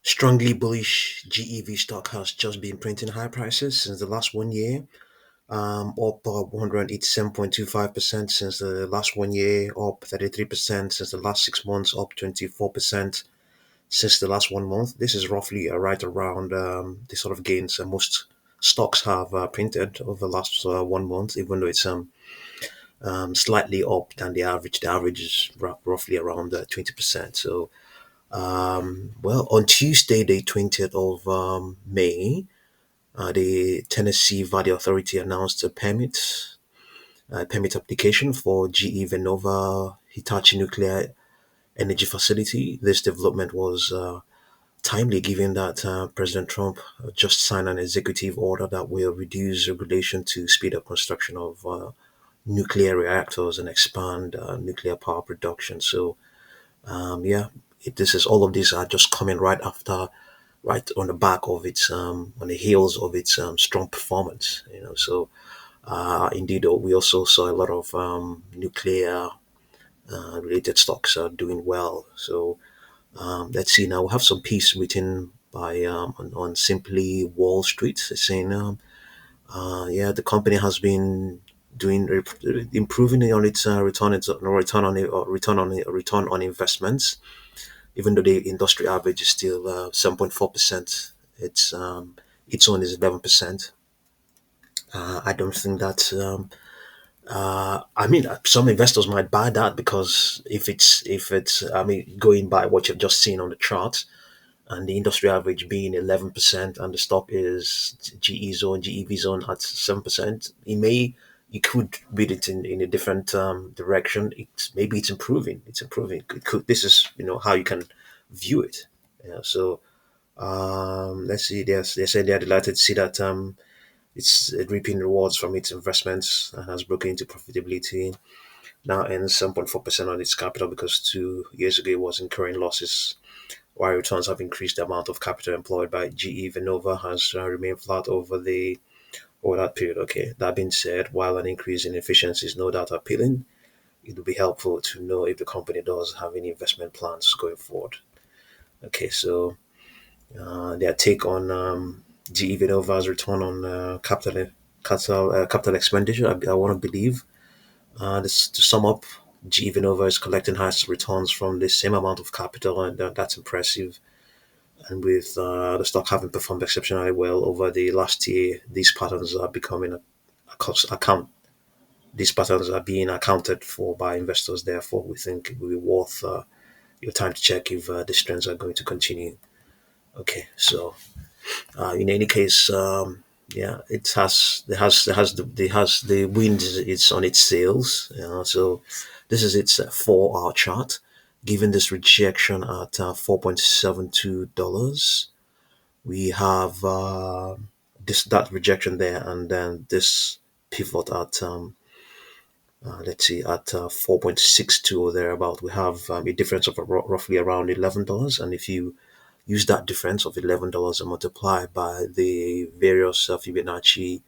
Strongly bullish GEV stock has just been printing high prices since the last 1 year, up 187.25% since the last 1 year, up 33% since the last 6 months, up 24% since the last 1 month. This is roughly right around the sort of gains most stocks have printed over the last 1 month, even though it's slightly up than the average. The average is roughly around 20%. So, well, on Tuesday, the 20th of May, the Tennessee Valley Authority announced a permit application for GE Vernova Hitachi nuclear energy facility. This development was timely given that President Trump just signed an executive order that will reduce regulation to speed up construction of nuclear reactors and expand nuclear power production. So, yeah, this is all of these are just coming right on the back of its on the heels of its strong performance. So indeed, we also saw a lot of nuclear related stocks are doing well. So let's see now. We have some piece written by on Simply Wall Street saying, yeah, the company has been improving on its return on investments, even though the industry average is still 7.4%. Its own is 11%. I don't think that. I mean, some investors might buy that because if it's I mean, going by what you've just seen on the chart, and the industry average being 11%, and the stock is GEV zone at 7%, you could read it in a different direction. Maybe it's improving. It's improving. This is how you can view it. Yeah. So let's see. They said they are delighted to see that it's reaping rewards from its investments and has broken into profitability. Now earns 7.4% on its capital because 2 years ago it was incurring losses, while returns have increased. The amount of capital employed by GE Vernova has remained flat over that period. Okay, that being said, while an increase in efficiency is no doubt appealing, it would be helpful to know if the company does have any investment plans going forward. Okay, so their take on GE Vernova's return on capital expenditure, I want to believe. To sum up, GE Vernova is collecting highest returns from the same amount of capital, and that's impressive. And with the stock having performed exceptionally well over the last year, these patterns are becoming account. These patterns are being accounted for by investors. Therefore, we think it will be worth your time to check if these trends are going to continue. Okay, so in any case, yeah, it has the wind is on its sails. So this is its 4 hour chart. Given this rejection at $4.72, we have this that rejection there, and then this pivot at let's see, at 4.62 or thereabout. We have a difference of roughly around $11, and if you use that difference of $11 and multiply by the various Fibonacci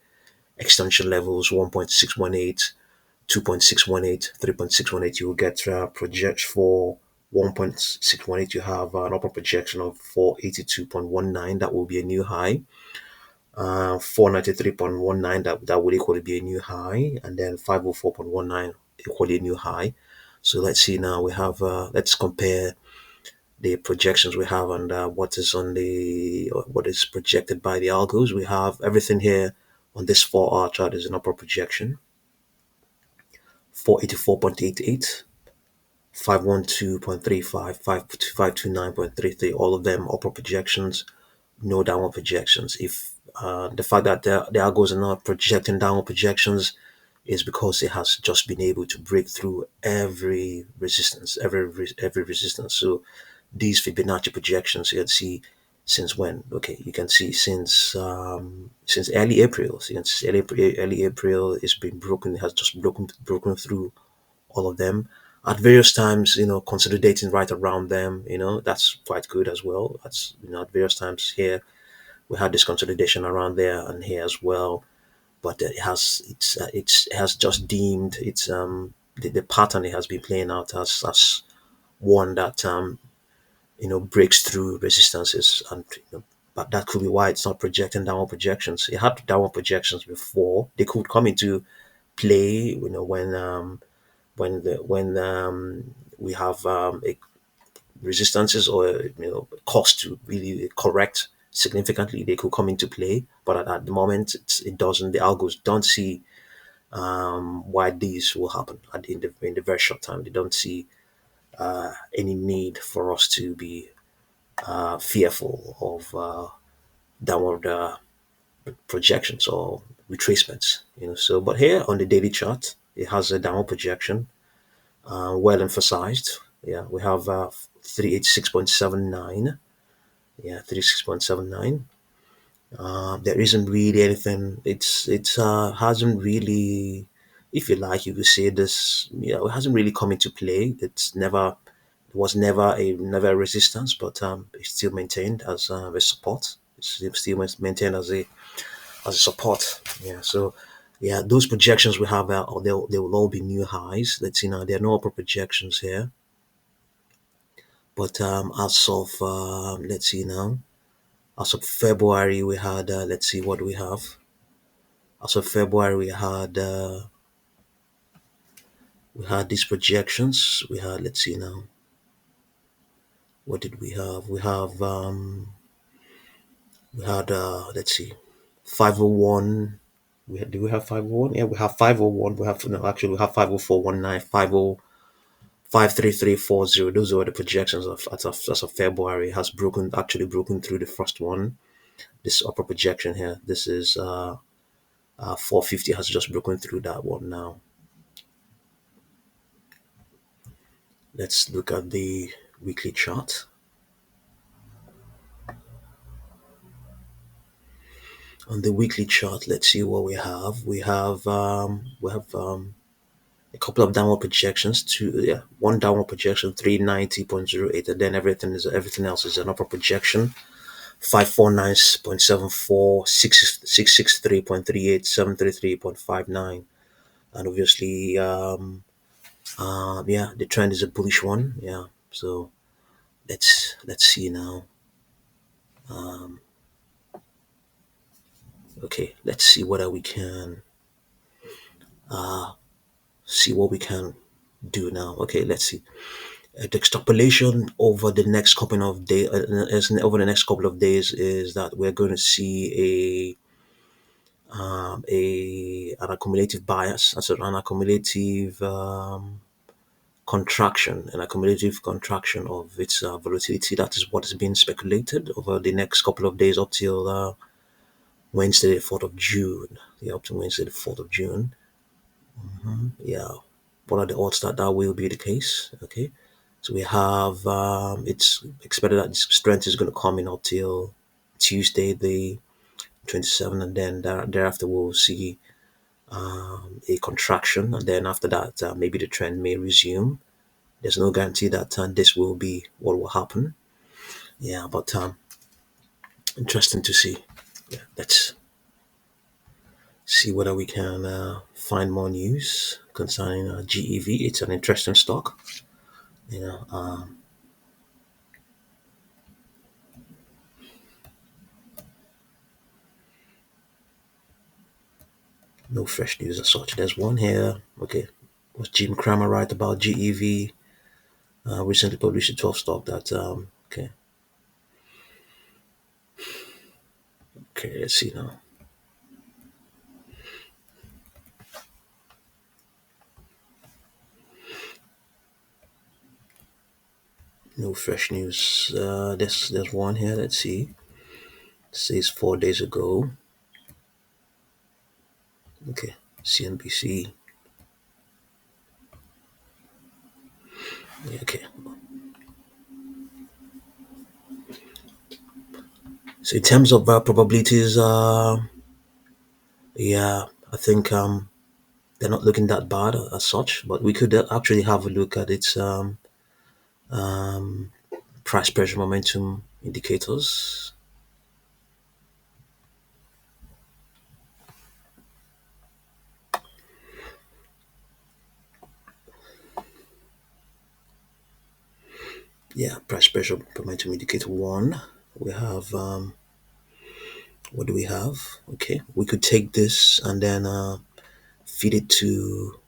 extension levels, 1.618, 2.618, 3.618, you will get project for 1.618. You have an upper projection of 482.19. That will be a new high. 493.19, that would equally be a new high, and then 504.19 equally a new high. So let's see now. We have let's compare the projections we have and what is projected by the algos. We have everything here on this 4 hour chart is an upper projection: 484.88, 512.35, 529.33. All of them upper projections, no downward projections. If the fact that the algos are not projecting downward projections is because it has just been able to break through every resistance. So these Fibonacci projections, you can see since when. Okay, you can see since early April. Since early April, it's been broken. It has just broken through all of them at various times. Consolidating right around them. That's quite good as well. That's at various times here we had this consolidation around there and here as well, but it has just deemed the pattern it has been playing out as one that breaks through resistances, and but that could be why it's not projecting downward projections. It had downward projections before. They could come into play, when we have a resistances, or cost to really correct significantly. They could come into play, but at the moment it doesn't. The algos don't see why these will happen in the very short time. They don't see any need for us to be fearful of downward projections or retracements. So, but here on the daily chart, it has a downward projection, well emphasized. Yeah, we have 386.79. Yeah, 36.79. There isn't really anything. It's hasn't really, if you like, you could say this. It hasn't really come into play. It was never a resistance, but it's still maintained as a support. It's still maintained as a support. Yeah. So yeah, those projections we have, they will all be new highs. Let's see now. There are no upper projections here, but as of let's see now. As of February, we had, let's see what we have. As of February, we had these projections. We had, let's see now, what did we have? We had, let's see, 501. Do we have 501? Yeah, we have 501. We have, no, actually, we have 50419, 53340. Those were the projections as of February. It has actually broken through the first one. This upper projection here. This is 450 has just broken through that one now. Let's look at the weekly chart. On the weekly chart, let's see what we have. We have a couple of downward projections. One downward projection, 390.08, and then everything else is an upper projection. 549.74, 663.38, 733.59, and obviously, yeah, the trend is a bullish one. Yeah, so let's see now. Okay, let's see what we can do now. Okay, let's see. The extrapolation over the next couple of days is that we're going to see an accumulative bias, an accumulative contraction of its volatility. That is what is being speculated over the next couple of days up till Wednesday, the 4th of June. Yeah, up to Wednesday, the 4th of June. Yeah, what are the odds that that will be the case? Okay, so we have, it's expected that this strength is going to come in up till Tuesday, the 27th, and then thereafter we'll see a contraction, and then after that, maybe the trend may resume. There's no guarantee that this will be what will happen. Yeah, but interesting to see. Yeah, let's see whether we can find more news concerning GEV. It's an interesting stock. You know, no fresh news as such. There's one here. Okay, was Jim Cramer right about GEV? Recently published a 12 stock that. Okay, okay. Let's see now. No fresh news. There's one here. Let's see. It says 4 days ago. Okay, CNBC. Yeah, okay. So in terms of probabilities, yeah, I think they're not looking that bad as such. But we could actually have a look at its um, price pressure momentum indicators. Yeah, price pressure momentum indicator one. We have what do we have? Okay, we could take this and then feed it to.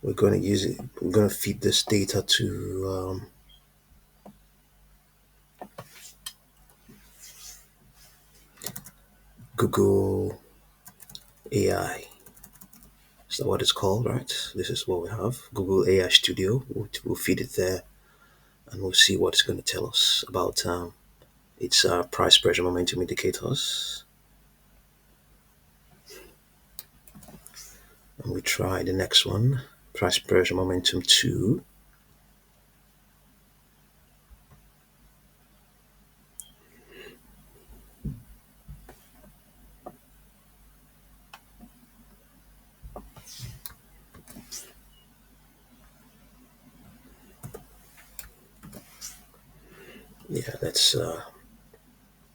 We're going to use it. We're going to feed this data to Google AI. Is that what it's called, right? This is what we have. Google AI Studio. We'll feed it there, and we'll see what it's going to tell us about its price pressure momentum indicators. And we try the next one, price pressure momentum 2. Yeah, let's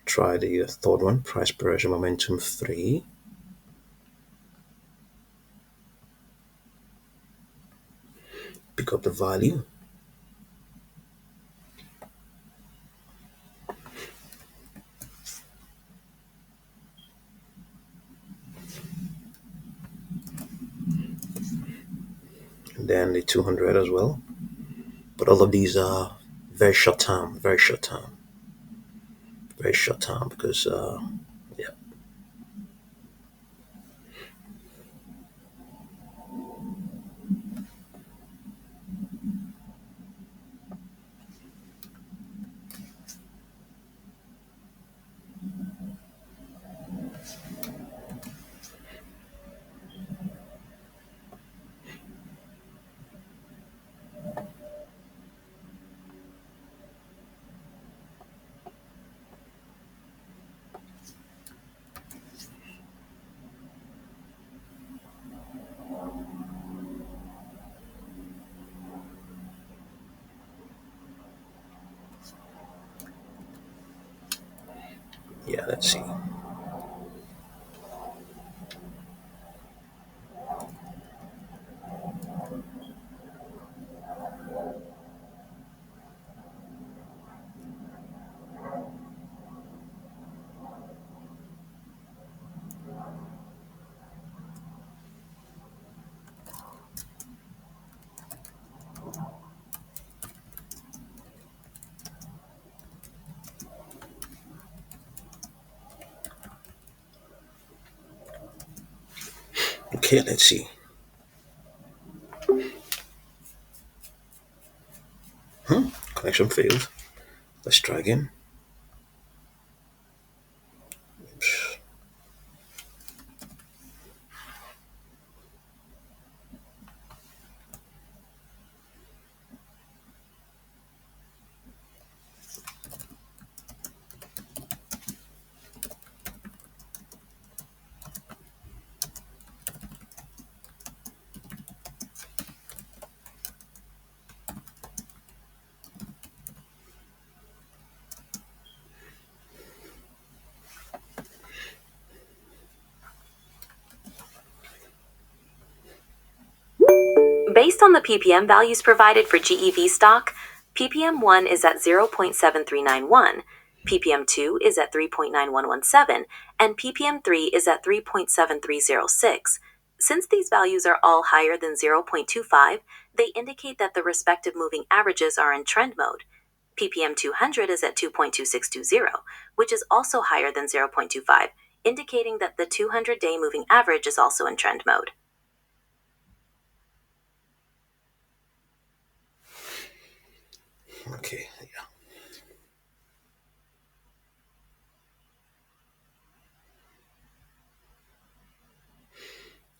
try the third one, price pressure momentum 3. Pick up the value. And then the 200 as well. But all of these are very short term, very short term because, yeah, yeah, let's see. Okay, let's see. Connection failed. Let's try again. Based on the ppm values provided for GEV stock, ppm 1 is at 0.7391, ppm 2 is at 3.9117, and ppm 3 is at 3.7306. Since these values are all higher than 0.25, they indicate that the respective moving averages are in trend mode. ppm 200 is at 2.2620, which is also higher than 0.25, indicating that the 200-day moving average is also in trend mode. Okay, yeah.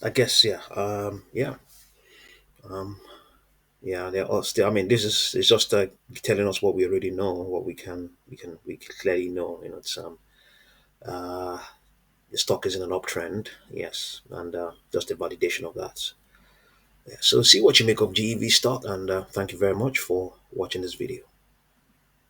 I guess, yeah. Yeah, they're all still. I mean, this is it's just telling us what we already know, what we can clearly know. It's uh, the stock is in an uptrend, yes, and just a validation of that. Yeah, so see what you make of GEV stock, and thank you very much for watching this video.